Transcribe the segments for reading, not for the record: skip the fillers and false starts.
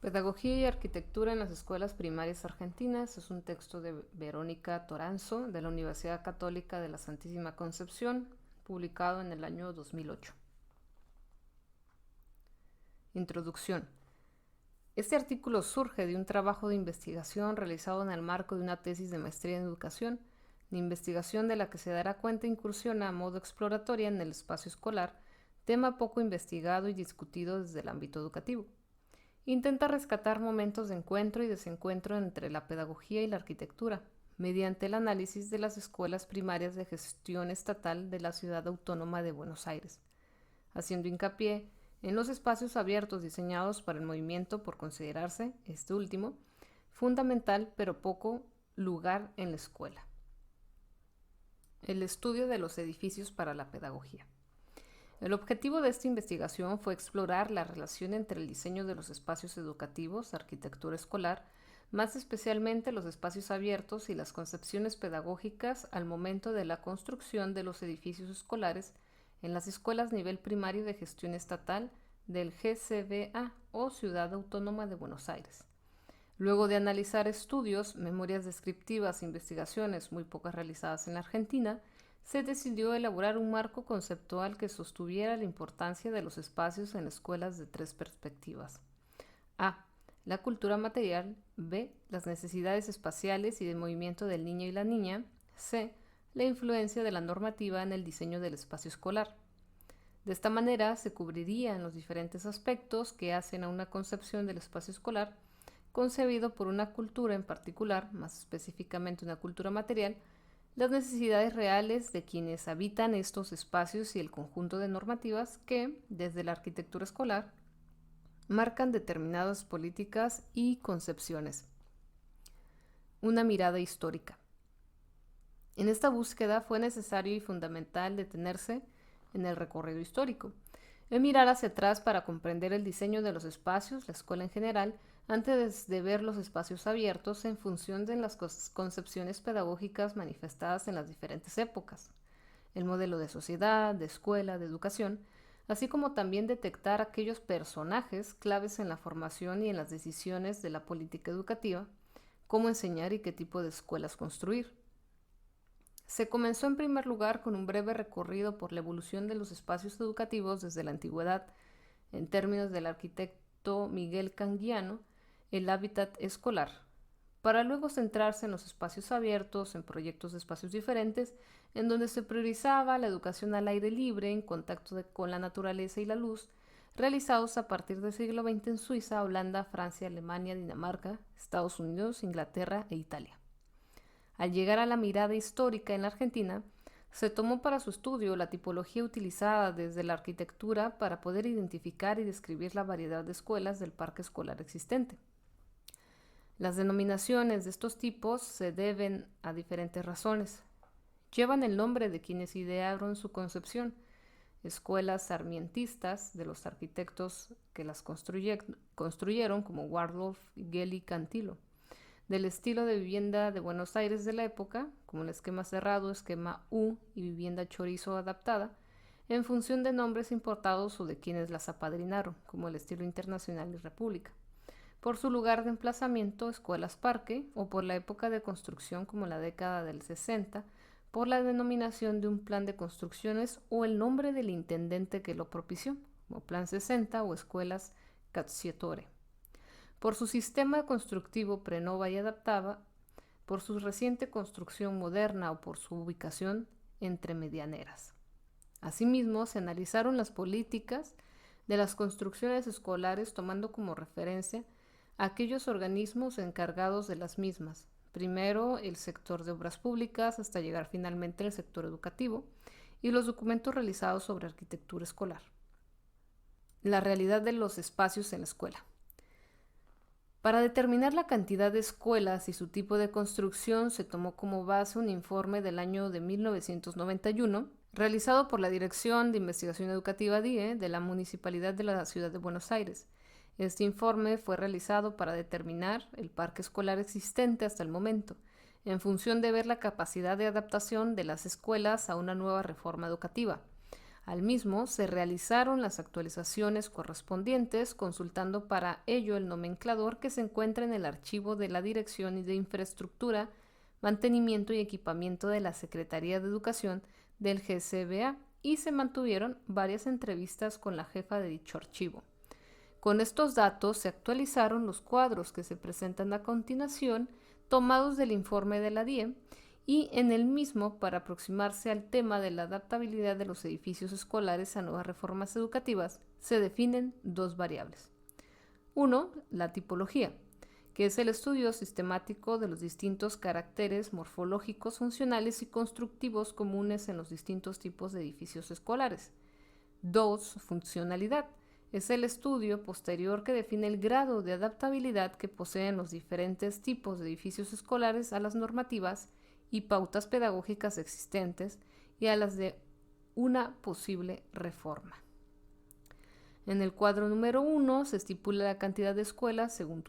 Pedagogía y arquitectura en las escuelas primarias argentinas es un texto de Verónica Toranzo de la Universidad Católica de la Santísima Concepción, publicado en el año 2008. Introducción. Este artículo surge de un trabajo de investigación realizado en el marco de una tesis de maestría en educación, de investigación de la que se dará cuenta incursiona a modo exploratoria en el espacio escolar, tema poco investigado y discutido desde el ámbito educativo. Intenta rescatar momentos de encuentro y desencuentro entre la pedagogía y la arquitectura, mediante el análisis de las escuelas primarias de gestión estatal de la Ciudad Autónoma de Buenos Aires, haciendo hincapié en los espacios abiertos diseñados para el movimiento por considerarse, este último, fundamental pero poco lugar en la escuela. El estudio de los edificios para la pedagogía. El objetivo de esta investigación fue explorar la relación entre el diseño de los espacios educativos, arquitectura escolar, más especialmente los espacios abiertos y las concepciones pedagógicas al momento de la construcción de los edificios escolares en las escuelas nivel primario de gestión estatal del GCBA o Ciudad Autónoma de Buenos Aires. Luego de analizar estudios, memorias descriptivas e investigaciones muy pocas realizadas en la Argentina, se decidió elaborar un marco conceptual que sostuviera la importancia de los espacios en escuelas de tres perspectivas. A. La cultura material. B. Las necesidades espaciales y de movimiento del niño y la niña. C. La influencia de la normativa en el diseño del espacio escolar. De esta manera se cubrirían los diferentes aspectos que hacen a una concepción del espacio escolar, concebido por una cultura en particular, más específicamente una cultura material, las necesidades reales de quienes habitan estos espacios y el conjunto de normativas que, desde la arquitectura escolar, marcan determinadas políticas y concepciones. Una mirada histórica. En esta búsqueda fue necesario y fundamental detenerse en el recorrido histórico, en mirar hacia atrás para comprender el diseño de los espacios, la escuela en general, antes de ver los espacios abiertos en función de las concepciones pedagógicas manifestadas en las diferentes épocas, el modelo de sociedad, de escuela, de educación, así como también detectar aquellos personajes claves en la formación y en las decisiones de la política educativa, cómo enseñar y qué tipo de escuelas construir. Se comenzó en primer lugar con un breve recorrido por la evolución de los espacios educativos desde la antigüedad, en términos del arquitecto Miguel Canguiano, el hábitat escolar, para luego centrarse en los espacios abiertos, en proyectos de espacios diferentes, en donde se priorizaba la educación al aire libre, en contacto con la naturaleza y la luz, realizados a partir del siglo XX en Suiza, Holanda, Francia, Alemania, Dinamarca, Estados Unidos, Inglaterra e Italia. Al llegar a la mirada histórica en la Argentina, se tomó para su estudio la tipología utilizada desde la arquitectura para poder identificar y describir la variedad de escuelas del parque escolar existente. Las denominaciones de estos tipos se deben a diferentes razones. Llevan el nombre de quienes idearon su concepción, escuelas sarmientistas de los arquitectos que las construyeron como Waldorf, Gelli, Cantilo, del estilo de vivienda de Buenos Aires de la época, como el esquema cerrado, esquema U y vivienda chorizo adaptada, en función de nombres importados o de quienes las apadrinaron, como el estilo internacional y república. Por su lugar de emplazamiento, escuelas parque, o por la época de construcción como la década del 60, por la denominación de un plan de construcciones o el nombre del intendente que lo propició, como Plan 60 o Escuelas Cacciatore. Por su sistema constructivo prenova y adaptaba, por su reciente construcción moderna o por su ubicación entre medianeras. Asimismo, se analizaron las políticas de las construcciones escolares tomando como referencia aquellos organismos encargados de las mismas. Primero, el sector de obras públicas hasta llegar finalmente al sector educativo y los documentos realizados sobre arquitectura escolar. La realidad de los espacios en la escuela. Para determinar la cantidad de escuelas y su tipo de construcción se tomó como base un informe del año de 1991 realizado por la Dirección de Investigación Educativa DIE de la Municipalidad de la Ciudad de Buenos Aires. Este informe fue realizado para determinar el parque escolar existente hasta el momento, en función de ver la capacidad de adaptación de las escuelas a una nueva reforma educativa, Al mismo se realizaron las actualizaciones correspondientes, consultando para ello el nomenclador que se encuentra en el archivo de la Dirección de Infraestructura, Mantenimiento y Equipamiento de la Secretaría de Educación del GCBA, y se mantuvieron varias entrevistas con la jefa de dicho archivo. Con estos datos se actualizaron los cuadros que se presentan a continuación, tomados del informe de la DIE, y en el mismo, para aproximarse al tema de la adaptabilidad de los edificios escolares a nuevas reformas educativas, se definen dos variables. 1. La tipología, que es el estudio sistemático de los distintos caracteres morfológicos, funcionales y constructivos comunes en los distintos tipos de edificios escolares. 2. Funcionalidad, es el estudio posterior que define el grado de adaptabilidad que poseen los diferentes tipos de edificios escolares a las normativas y pautas pedagógicas existentes y a las de una posible reforma. En el cuadro número 1 se estipula la cantidad de escuelas según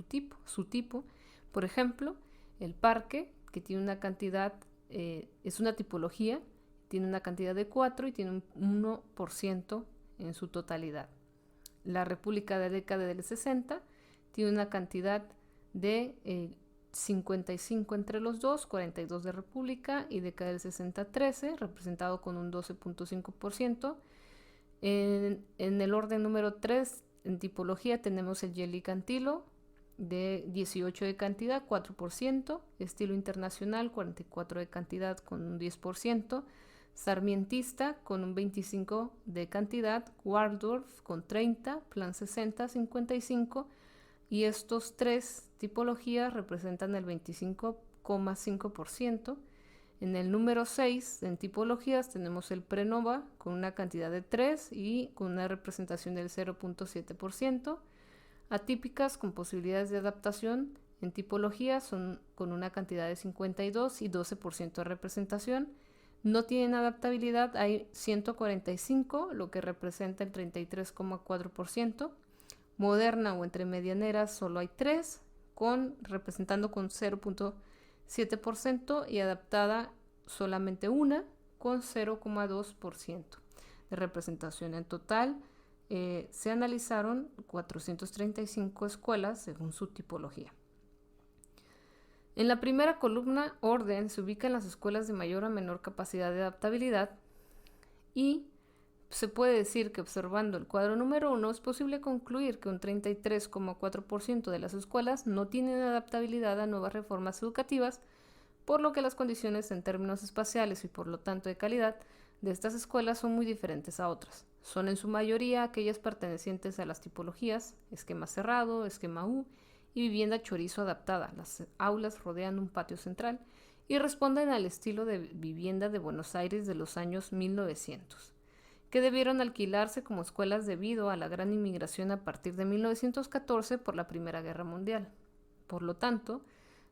su tipo. Por ejemplo, el parque, que tiene una cantidad, es una tipología, tiene una cantidad de 4 y tiene un 1% en su totalidad. La República de la década del 60 tiene una cantidad de 55 entre los dos, 42 de República, y década del 60, 13, representado con un 12.5%. En el orden número 3, en tipología, tenemos el Yeli Cantilo, de 18 de cantidad, 4%, estilo internacional, 44 de cantidad, con un 10%, sarmientista, con un 25 de cantidad, Waldorf, con 30, Plan 60, 55%, y estos tres tipologías representan el 25,5%. En el número 6, en tipologías, tenemos el Prenova con una cantidad de 3 y con una representación del 0.7%. Atípicas con posibilidades de adaptación en tipologías son con una cantidad de 52 y 12% de representación. No tienen adaptabilidad, hay 145, lo que representa el 33,4%. Moderna o entre medianeras solo hay 3, representando con 0.7%, y adaptada solamente una, con 0,2% de representación. En total, se analizaron 435 escuelas según su tipología. En la primera columna, orden, se ubican las escuelas de mayor o menor capacidad de adaptabilidad, y se puede decir que observando el cuadro número 1 es posible concluir que un 33,4% de las escuelas no tienen adaptabilidad a nuevas reformas educativas, por lo que las condiciones en términos espaciales y por lo tanto de calidad de estas escuelas son muy diferentes a otras. Son en su mayoría aquellas pertenecientes a las tipologías esquema cerrado, esquema U y vivienda chorizo adaptada. Las aulas rodean un patio central y responden al estilo de vivienda de Buenos Aires de los años 1900. Que debieron alquilarse como escuelas debido a la gran inmigración a partir de 1914 por la Primera Guerra Mundial. Por lo tanto,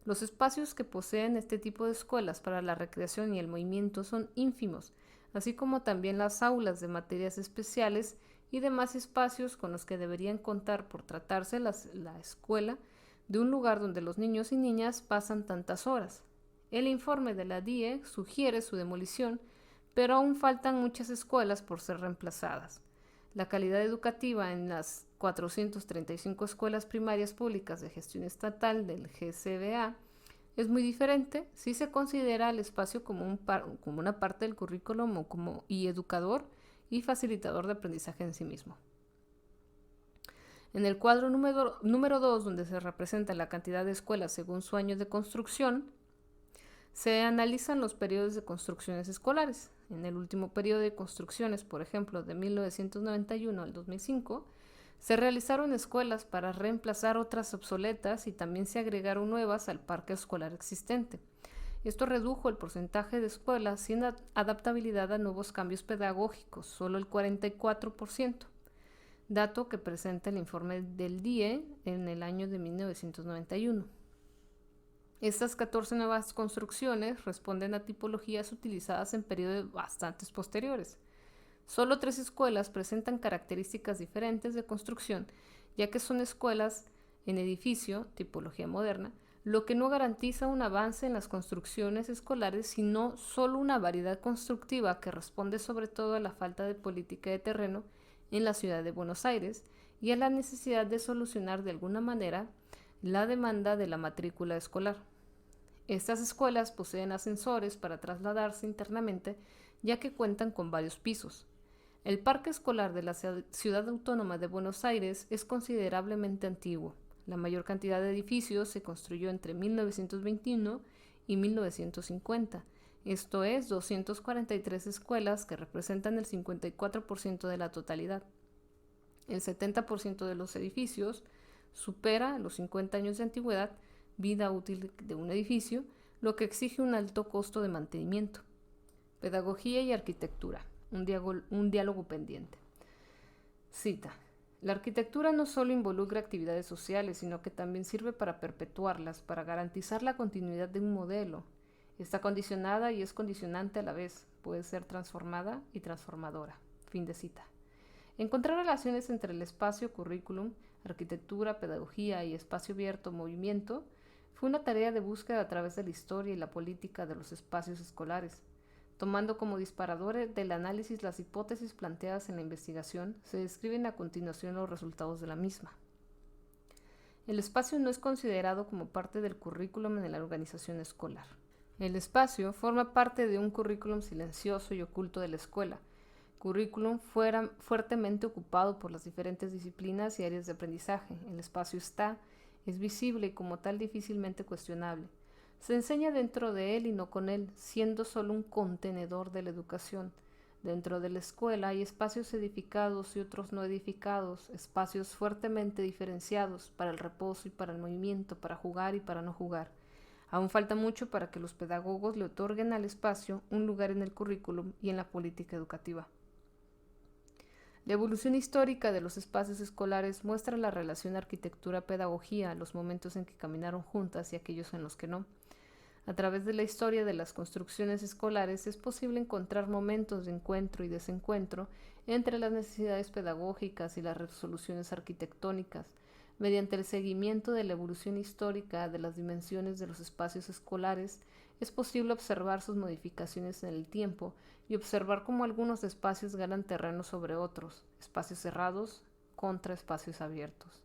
los espacios que poseen este tipo de escuelas para la recreación y el movimiento son ínfimos, así como también las aulas de materias especiales y demás espacios con los que deberían contar por tratarse la escuela de un lugar donde los niños y niñas pasan tantas horas. El informe de la DIE sugiere su demolición, pero aún faltan muchas escuelas por ser reemplazadas. La calidad educativa en las 435 escuelas primarias públicas de gestión estatal del GCBA es muy diferente si se considera el espacio como una parte del currículum y educador y facilitador de aprendizaje en sí mismo. En el cuadro número 2, donde se representa la cantidad de escuelas según su año de construcción, se analizan los periodos de construcciones escolares. En el último periodo de construcciones, por ejemplo, de 1991 al 2005, se realizaron escuelas para reemplazar otras obsoletas y también se agregaron nuevas al parque escolar existente. Esto redujo el porcentaje de escuelas sin adaptabilidad a nuevos cambios pedagógicos, solo el 44%, dato que presenta el informe del DIE en el año de 1991. Estas 14 nuevas construcciones responden a tipologías utilizadas en periodos bastante posteriores. Solo 3 escuelas presentan características diferentes de construcción, ya que son escuelas en edificio, tipología moderna, lo que no garantiza un avance en las construcciones escolares, sino solo una variedad constructiva que responde sobre todo a la falta de política de terreno en la ciudad de Buenos Aires y a la necesidad de solucionar de alguna manera la demanda de la matrícula escolar. Estas escuelas poseen ascensores para trasladarse internamente, ya que cuentan con varios pisos. El parque escolar de la Ciudad Autónoma de Buenos Aires es considerablemente antiguo. La mayor cantidad de edificios se construyó entre 1921 y 1950, esto es 243 escuelas que representan el 54% de la totalidad. El 70% de los edificios supera los 50 años de antigüedad, vida útil de un edificio, lo que exige un alto costo de mantenimiento. Pedagogía y arquitectura, un diálogo pendiente. Cita. La arquitectura no solo involucra actividades sociales, sino que también sirve para perpetuarlas, para garantizar la continuidad de un modelo. Está condicionada y es condicionante a la vez, puede ser transformada y transformadora. Fin de cita. Encontrar relaciones entre el espacio, currículum, arquitectura, pedagogía y espacio abierto, movimiento, fue una tarea de búsqueda a través de la historia y la política de los espacios escolares. Tomando como disparadores del análisis las hipótesis planteadas en la investigación, se describen a continuación los resultados de la misma. El espacio no es considerado como parte del currículum en la organización escolar. El espacio forma parte de un currículum silencioso y oculto de la escuela, currículum fuertemente ocupado por las diferentes disciplinas y áreas de aprendizaje. El espacio es visible y como tal difícilmente cuestionable. Se enseña dentro de él y no con él, siendo solo un contenedor de la educación. Dentro de la escuela hay espacios edificados y otros no edificados, espacios fuertemente diferenciados para el reposo y para el movimiento, para jugar y para no jugar. Aún falta mucho para que los pedagogos le otorguen al espacio un lugar en el currículum y en la política educativa. La evolución histórica de los espacios escolares muestra la relación arquitectura-pedagogía, los momentos en que caminaron juntas y aquellos en los que no. A través de la historia de las construcciones escolares es posible encontrar momentos de encuentro y desencuentro entre las necesidades pedagógicas y las resoluciones arquitectónicas. Mediante el seguimiento de la evolución histórica de las dimensiones de los espacios escolares, es posible observar sus modificaciones en el tiempo y observar cómo algunos espacios ganan terreno sobre otros, espacios cerrados contra espacios abiertos.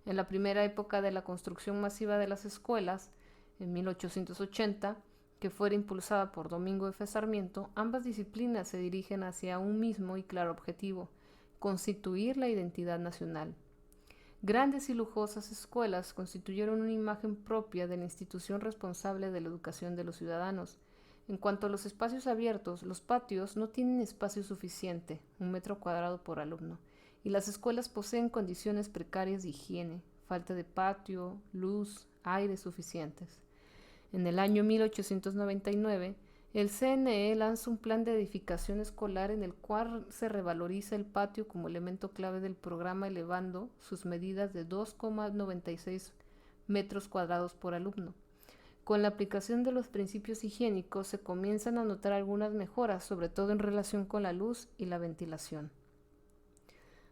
En la primera época de la construcción masiva de las escuelas, en 1880, que fuera impulsada por Domingo F. Sarmiento, ambas disciplinas se dirigen hacia un mismo y claro objetivo: constituir la identidad nacional. Grandes y lujosas escuelas constituyeron una imagen propia de la institución responsable de la educación de los ciudadanos. En cuanto a los espacios abiertos, los patios no tienen espacio suficiente, 1 metro cuadrado por alumno, y las escuelas poseen condiciones precarias de higiene, falta de patio, luz, aire suficientes. En el año 1899, el CNE lanza un plan de edificación escolar en el cual se revaloriza el patio como elemento clave del programa, elevando sus medidas de 2,96 metros cuadrados por alumno. Con la aplicación de los principios higiénicos se comienzan a notar algunas mejoras, sobre todo en relación con la luz y la ventilación.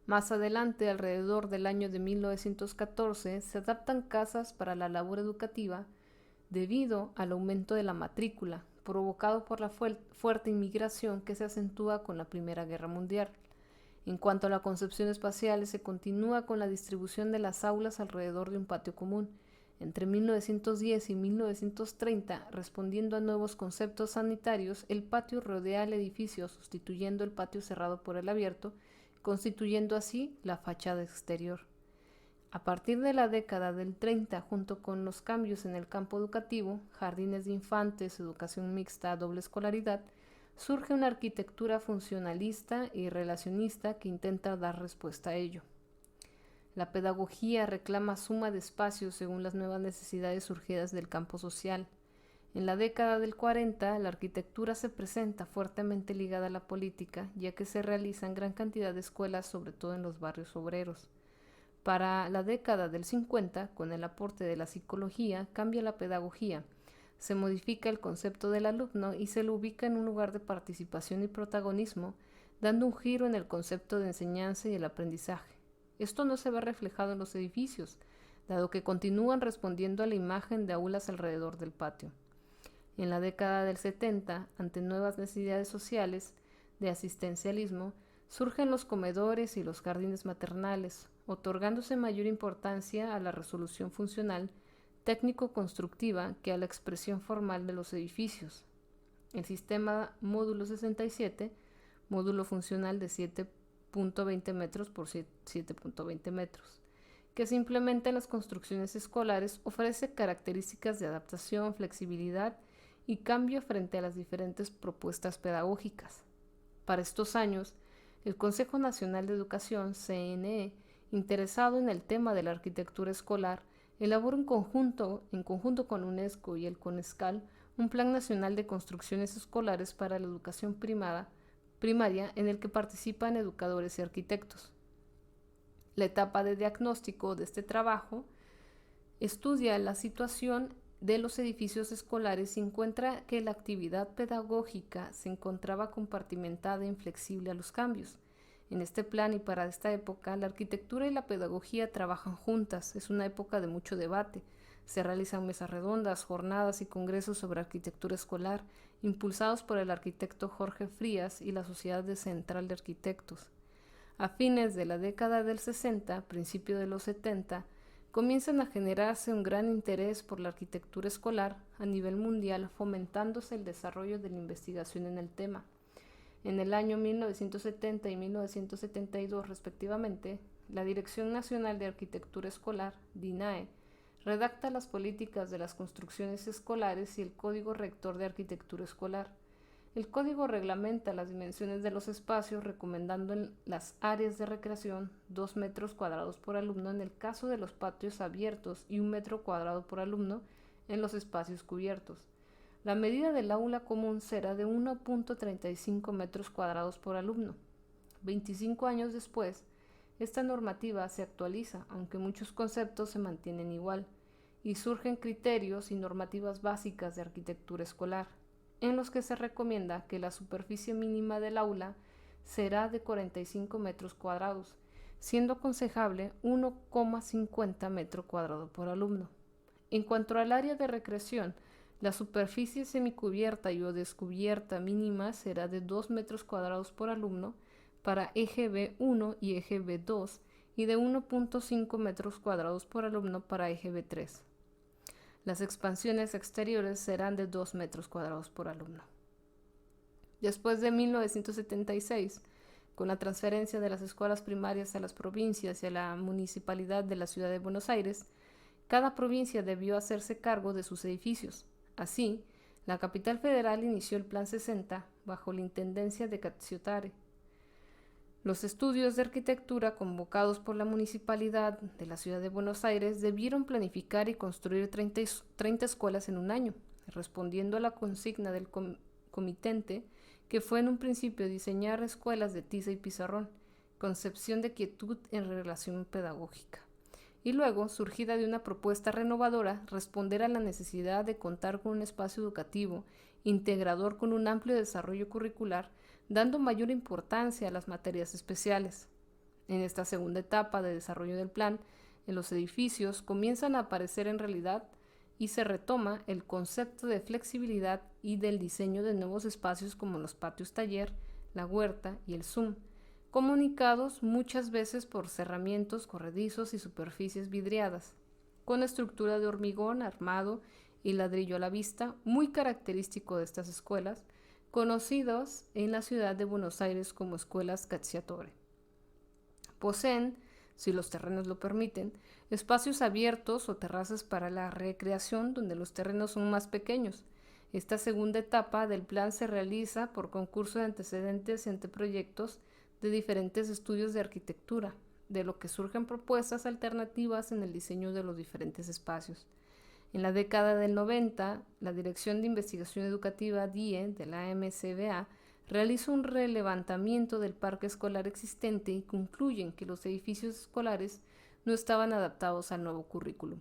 Más adelante, alrededor del año de 1914, se adaptan casas para la labor educativa debido al aumento de la matrícula, provocado por la fuerte inmigración que se acentúa con la Primera Guerra Mundial. En cuanto a la concepción espacial, se continúa con la distribución de las aulas alrededor de un patio común. Entre 1910 y 1930, respondiendo a nuevos conceptos sanitarios, el patio rodea el edificio, sustituyendo el patio cerrado por el abierto, constituyendo así la fachada exterior. A partir de la década del 30, junto con los cambios en el campo educativo, jardines de infantes, educación mixta, doble escolaridad, surge una arquitectura funcionalista y relacionista que intenta dar respuesta a ello. La pedagogía reclama suma de espacios según las nuevas necesidades surgidas del campo social. En la década del 40, la arquitectura se presenta fuertemente ligada a la política, ya que se realizan gran cantidad de escuelas, sobre todo en los barrios obreros. Para la década del 50, con el aporte de la psicología, cambia la pedagogía. Se modifica el concepto del alumno y se lo ubica en un lugar de participación y protagonismo, dando un giro en el concepto de enseñanza y el aprendizaje. Esto no se ve reflejado en los edificios. dado que continúan respondiendo a la imagen de aulas alrededor del patio. En la década del 70, ante nuevas necesidades sociales de asistencialismo, surgen los comedores y los jardines maternales, otorgándose mayor importancia a la resolución funcional técnico-constructiva que a la expresión formal de los edificios. El sistema módulo 67, módulo funcional de 7.20 metros por 7.20 metros, que se implementa en las construcciones escolares, ofrece características de adaptación, flexibilidad y cambio frente a las diferentes propuestas pedagógicas. Para estos años, el Consejo Nacional de Educación, CNE, interesado en el tema de la arquitectura escolar, elabora en conjunto con UNESCO y el CONESCAL un Plan Nacional de Construcciones Escolares para la Educación Primaria en el que participan educadores y arquitectos. La etapa de diagnóstico de este trabajo estudia la situación de los edificios escolares y encuentra que la actividad pedagógica se encontraba compartimentada e inflexible a los cambios. En este plan y para esta época, la arquitectura y la pedagogía trabajan juntas. Es una época de mucho debate. Se realizan mesas redondas, jornadas y congresos sobre arquitectura escolar, impulsados por el arquitecto Jorge Frías y la Sociedad Central de Arquitectos. A fines de la década del 60, principio de los 70, comienzan a generarse un gran interés por la arquitectura escolar a nivel mundial, fomentándose el desarrollo de la investigación en el tema. En el año 1970 y 1972, respectivamente, la Dirección Nacional de Arquitectura Escolar, DINAE, redacta las políticas de las construcciones escolares y el Código Rector de Arquitectura Escolar. El código reglamenta las dimensiones de los espacios, recomendando en las áreas de recreación 2 metros cuadrados por alumno en el caso de los patios abiertos y 1 metro cuadrado por alumno en los espacios cubiertos. La medida del aula común será de 1.35 metros cuadrados por alumno. 25 años después, esta normativa se actualiza, aunque muchos conceptos se mantienen igual, y surgen criterios y normativas básicas de arquitectura escolar, en los que se recomienda que la superficie mínima del aula será de 45 metros cuadrados, siendo aconsejable 1,50 metro cuadrado por alumno. En cuanto al área de recreación, la superficie semicubierta y o descubierta mínima será de 2 metros cuadrados por alumno para eje B1 y eje B2 y de 1.5 metros cuadrados por alumno para eje B3. Las expansiones exteriores serán de 2 metros cuadrados por alumno. Después de 1976, con la transferencia de las escuelas primarias a las provincias y a la municipalidad de la ciudad de Buenos Aires, cada provincia debió hacerse cargo de sus edificios. Así, la capital federal inició el Plan 60 bajo la intendencia de Cacciatore. Los estudios de arquitectura convocados por la municipalidad de la ciudad de Buenos Aires debieron planificar y construir 30 escuelas en un año, respondiendo a la consigna del comitente, que fue en un principio diseñar escuelas de tiza y pizarrón, concepción de quietud en relación pedagógica. Y luego, surgida de una propuesta renovadora, responder a la necesidad de contar con un espacio educativo integrador con un amplio desarrollo curricular, dando mayor importancia a las materias especiales. En esta segunda etapa de desarrollo del plan, en los edificios comienzan a aparecer en realidad y se retoma el concepto de flexibilidad y del diseño de nuevos espacios como los patios taller, la huerta y el Zoom, comunicados muchas veces por cerramientos corredizos y superficies vidriadas, con estructura de hormigón armado y ladrillo a la vista, muy característico de estas escuelas, conocidos en la ciudad de Buenos Aires como escuelas Cacciatore. Poseen, si los terrenos lo permiten, espacios abiertos o terrazas para la recreación donde los terrenos son más pequeños. Esta segunda etapa del plan se realiza por concurso de antecedentes y anteproyectos de diferentes estudios de arquitectura, de lo que surgen propuestas alternativas en el diseño de los diferentes espacios. En la década del 90, la Dirección de Investigación Educativa DIE de la MCBA realiza un relevamiento del parque escolar existente y concluyen que los edificios escolares no estaban adaptados al nuevo currículum.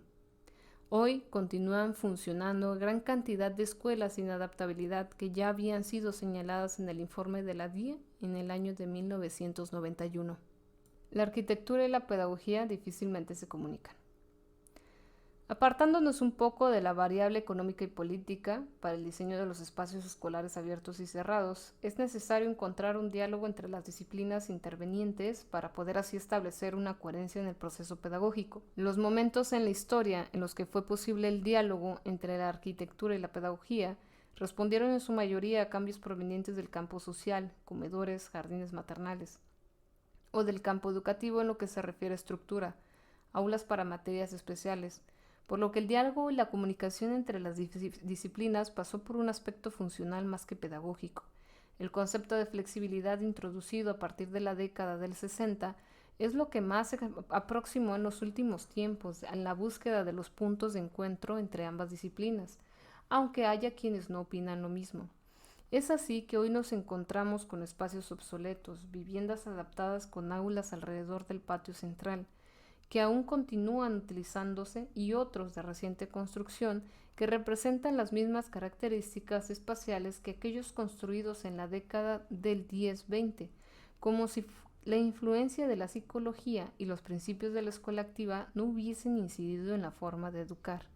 Hoy continúan funcionando gran cantidad de escuelas sin adaptabilidad que ya habían sido señaladas en el informe de la DIE en el año de 1991. La arquitectura y la pedagogía difícilmente se comunican. Apartándonos un poco de la variable económica y política para el diseño de los espacios escolares abiertos y cerrados, es necesario encontrar un diálogo entre las disciplinas intervenientes para poder así establecer una coherencia en el proceso pedagógico. Los momentos en la historia en los que fue posible el diálogo entre la arquitectura y la pedagogía respondieron en su mayoría a cambios provenientes del campo social, comedores, jardines maternales, o del campo educativo en lo que se refiere a estructura, aulas para materias especiales, por lo que el diálogo y la comunicación entre las disciplinas pasó por un aspecto funcional más que pedagógico. El concepto de flexibilidad introducido a partir de la década del 60 es lo que más se aproximó en los últimos tiempos en la búsqueda de los puntos de encuentro entre ambas disciplinas, aunque haya quienes no opinan lo mismo. Es así que hoy nos encontramos con espacios obsoletos, viviendas adaptadas con aulas alrededor del patio central, que aún continúan utilizándose, y otros de reciente construcción que representan las mismas características espaciales que aquellos construidos en la década del 10-20, como si la influencia de la psicología y los principios de la escuela activa no hubiesen incidido en la forma de educar.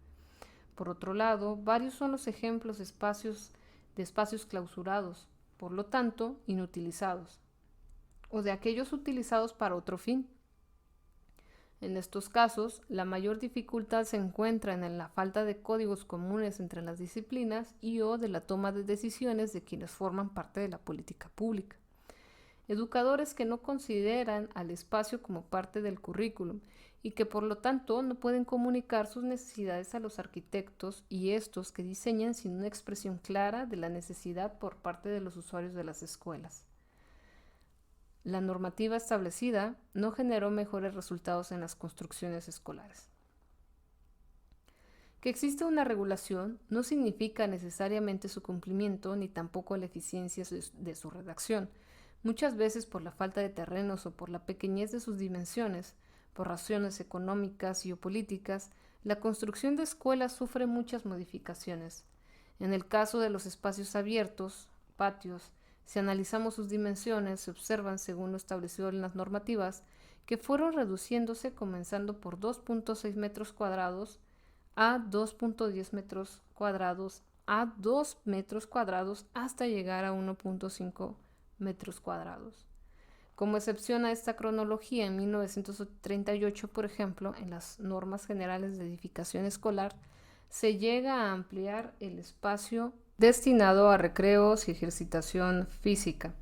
Por otro lado, varios son los ejemplos de espacios clausurados, por lo tanto, inutilizados, o de aquellos utilizados para otro fin. En estos casos, la mayor dificultad se encuentra en la falta de códigos comunes entre las disciplinas y o de la toma de decisiones de quienes forman parte de la política pública. Educadores que no consideran al espacio como parte del currículum y que por lo tanto no pueden comunicar sus necesidades a los arquitectos y estos que diseñan sin una expresión clara de la necesidad por parte de los usuarios de las escuelas. La normativa establecida no generó mejores resultados en las construcciones escolares. Que exista una regulación no significa necesariamente su cumplimiento ni tampoco la eficiencia de su redacción. Muchas veces por la falta de terrenos o por la pequeñez de sus dimensiones, por razones económicas y o políticas, la construcción de escuelas sufre muchas modificaciones. En el caso de los espacios abiertos, patios, si analizamos sus dimensiones, se observan, según lo establecido en las normativas, que fueron reduciéndose comenzando por 2.6 metros cuadrados a 2.10 metros cuadrados a 2 metros cuadrados hasta llegar a 1.5 metros cuadrados. Como excepción a esta cronología, en 1938, por ejemplo, en las normas generales de edificación escolar, se llega a ampliar el espacio destinado a recreos y ejercitación física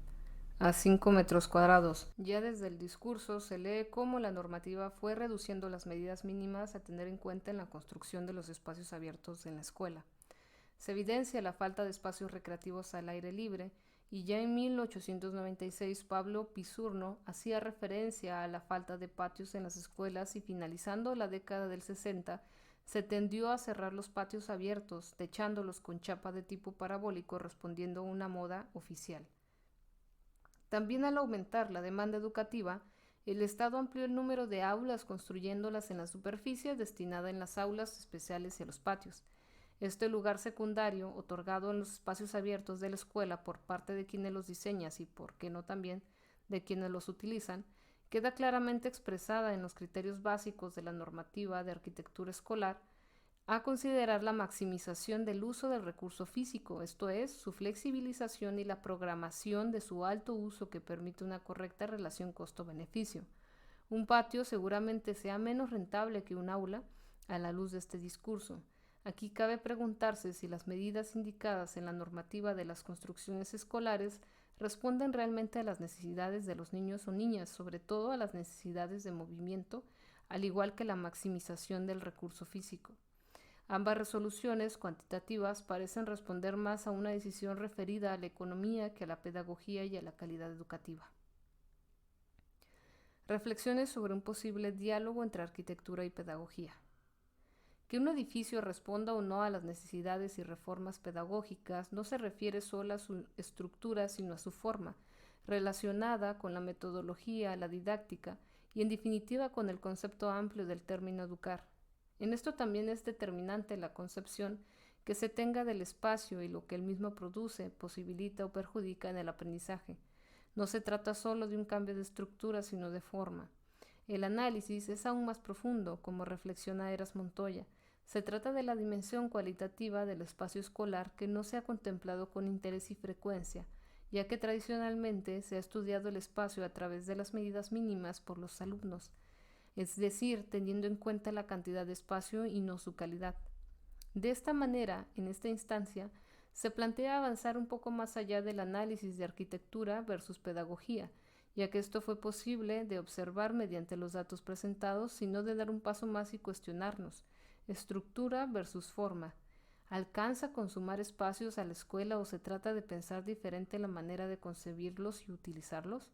a 5 metros cuadrados. Ya desde el discurso se lee cómo la normativa fue reduciendo las medidas mínimas a tener en cuenta en la construcción de los espacios abiertos en la escuela. Se evidencia la falta de espacios recreativos al aire libre, y ya en 1896 Pablo Pisurno hacía referencia a la falta de patios en las escuelas y finalizando la década del 60 se tendió a cerrar los patios abiertos, techándolos con chapa de tipo parabólico respondiendo a una moda oficial. También al aumentar la demanda educativa, el Estado amplió el número de aulas construyéndolas en la superficie destinada en las aulas especiales y a los patios. Este lugar secundario, otorgado en los espacios abiertos de la escuela por parte de quienes los diseñan y, por qué no también, de quienes los utilizan, queda claramente expresada en los criterios básicos de la normativa de arquitectura escolar a considerar la maximización del uso del recurso físico, esto es, su flexibilización y la programación de su alto uso que permite una correcta relación costo-beneficio. Un patio seguramente sea menos rentable que un aula a la luz de este discurso. Aquí cabe preguntarse si las medidas indicadas en la normativa de las construcciones escolares responden realmente a las necesidades de los niños o niñas, sobre todo a las necesidades de movimiento, al igual que la maximización del recurso físico. Ambas resoluciones cuantitativas parecen responder más a una decisión referida a la economía que a la pedagogía y a la calidad educativa. Reflexiones sobre un posible diálogo entre arquitectura y pedagogía. Que un edificio responda o no a las necesidades y reformas pedagógicas no se refiere solo a su estructura, sino a su forma, relacionada con la metodología, la didáctica y en definitiva con el concepto amplio del término educar. En esto también es determinante la concepción que se tenga del espacio y lo que el mismo produce, posibilita o perjudica en el aprendizaje. No se trata solo de un cambio de estructura, sino de forma. El análisis es aún más profundo, como reflexiona Eras Montoya. Se trata de la dimensión cualitativa del espacio escolar que no se ha contemplado con interés y frecuencia, ya que tradicionalmente se ha estudiado el espacio a través de las medidas mínimas por los alumnos, es decir, teniendo en cuenta la cantidad de espacio y no su calidad. De esta manera, en esta instancia, se plantea avanzar un poco más allá del análisis de arquitectura versus pedagogía, ya que esto fue posible de observar mediante los datos presentados, sino de dar un paso más y cuestionarnos. Estructura versus forma. ¿Alcanza con sumar espacios a la escuela o se trata de pensar diferente la manera de concebirlos y utilizarlos?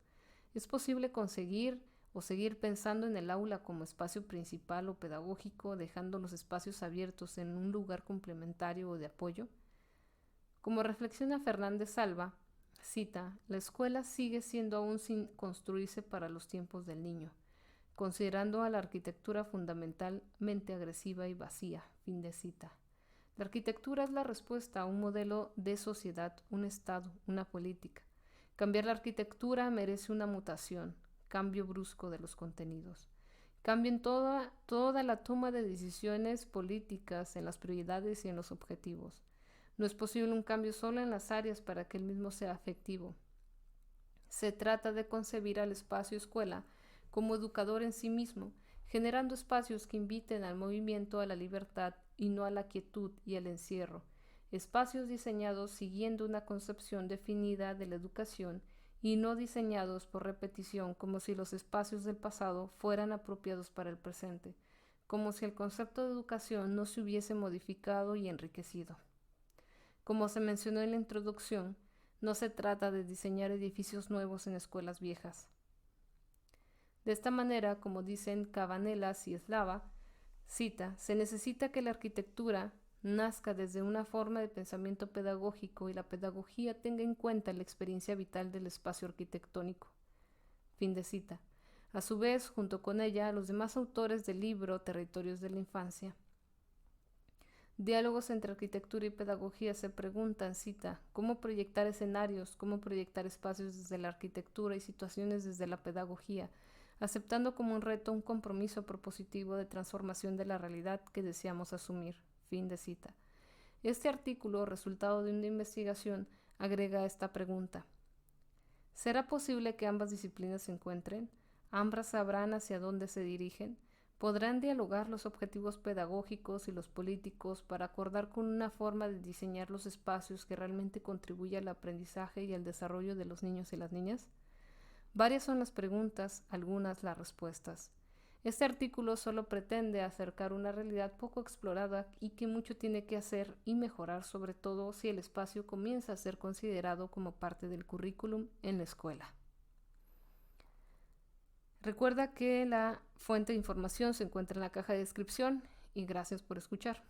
¿Es posible conseguir o seguir pensando en el aula como espacio principal o pedagógico, dejando los espacios abiertos en un lugar complementario o de apoyo? Como reflexiona Fernández Alba, cita, la escuela sigue siendo aún sin construirse para los tiempos del niño, considerando a la arquitectura fundamentalmente agresiva y vacía, fin de cita. La arquitectura es la respuesta a un modelo de sociedad, un Estado, una política. Cambiar la arquitectura merece una mutación, cambio brusco de los contenidos. Cambio en toda la toma de decisiones políticas, en las prioridades y en los objetivos. No es posible un cambio solo en las áreas para que el mismo sea efectivo. Se trata de concebir al espacio escuela como educador en sí mismo, generando espacios que inviten al movimiento, a la libertad y no a la quietud y el encierro. Espacios diseñados siguiendo una concepción definida de la educación y no diseñados por repetición como si los espacios del pasado fueran apropiados para el presente, como si el concepto de educación no se hubiese modificado y enriquecido. Como se mencionó en la introducción, no se trata de diseñar edificios nuevos en escuelas viejas. De esta manera, como dicen Cabanelas y Eslava, cita, se necesita que la arquitectura nazca desde una forma de pensamiento pedagógico y la pedagogía tenga en cuenta la experiencia vital del espacio arquitectónico. Fin de cita. A su vez, junto con ella, los demás autores del libro Territorios de la Infancia. Diálogos entre arquitectura y pedagogía se preguntan, cita, cómo proyectar escenarios, cómo proyectar espacios desde la arquitectura y situaciones desde la pedagogía, aceptando como un reto un compromiso propositivo de transformación de la realidad que deseamos asumir. Fin de cita. Este artículo, resultado de una investigación, agrega esta pregunta. ¿Será posible que ambas disciplinas se encuentren? ¿Ambas sabrán hacia dónde se dirigen? ¿Podrán dialogar los objetivos pedagógicos y los políticos para acordar con una forma de diseñar los espacios que realmente contribuya al aprendizaje y al desarrollo de los niños y las niñas? Varias son las preguntas, algunas las respuestas. Este artículo solo pretende acercar una realidad poco explorada y que mucho tiene que hacer y mejorar, sobre todo si el espacio comienza a ser considerado como parte del currículum en la escuela. Recuerda que la fuente de información se encuentra en la caja de descripción y gracias por escuchar.